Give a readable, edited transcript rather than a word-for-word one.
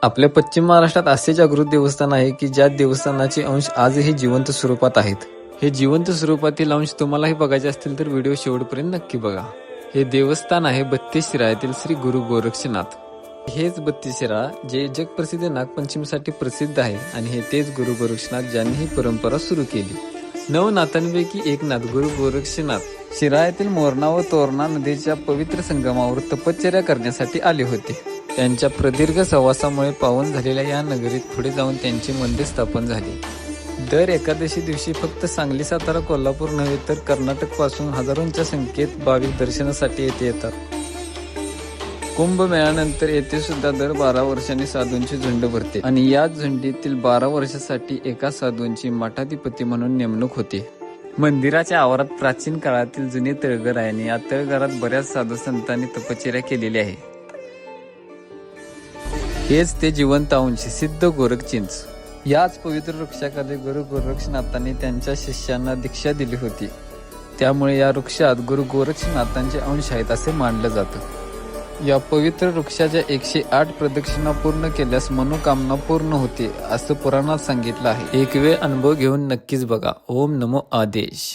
आपल्या पश्चिम महाराष्ट्रात असे जागृत देवस्थान आहे की ज्या देवस्थानाचे अंश आजही जिवंत स्वरूपात आहेत। हे जिवंत स्वरूपातील अंश तुम्हालाही बघायचे असतील तर व्हिडिओ शेवटपर्यंत नक्की बघा। हे देवस्थान आहे बत्तीसशिराळ येथील श्री गुरु गोरक्षनाथ। हेच बत्तीसशिराळ जे जगप्रसिद्ध नागपंचमीसाठी प्रसिद्ध आहे आणि हे तेच गुरु गोरक्षनाथ ज्यांनी ही परंपरा सुरू केली। 9 नाथांपैकी एक नाथ गुरु गोरक्षनाथ शिराळ्यातील मोरणा व तोरणा नदीच्या पवित्र संगमावर तपश्चर्या करण्यासाठी आले होते। त्यांच्या प्रदीर्घ सहवासामुळे पावन झालेल्या या नगरीत पुढे जाऊन त्यांचे मंदिर स्थापन झाले। दर एकादशी दिवशी फक्त सांगली, सातारा, कोल्हापूर नव्हे तर कर्नाटक पासून हजारोंच्या संख्येत भाविक दर्शनासाठी येथे येतात। कुंभमेळ्यानंतर येथे सुद्धा दर 12 वर्षांनी साधूंची झुंड भरते आणि या झुंडीतील 12 वर्षासाठी एका साधूंची मठाधिपती म्हणून नेमणूक होते। मंदिराच्या आवारात प्राचीन काळातील जुने तळघर आहे आणि या तळघरात बऱ्याच साधू संतांनी तपश्चर्या केलेली आहे। हेच ते जिवंत अंश सिद्ध गोरखचिंच। याच पवित्र वृक्षाखाली गुरु गोरक्षनाथांनी त्यांच्या शिष्यांना दीक्षा दिली होती। त्यामुळे या वृक्षात गुरु गोरक्षनाथांचे अंश आहेत असे मानलं जातं। या पवित्र वृक्षाच्या 108 प्रदक्षिणा पूर्ण केल्यास मनोकामना पूर्ण होते असं पुराणात सांगितलं आहे। एक वेळ अनुभव घेऊन नक्कीच बघा। ओम नमो आदेश।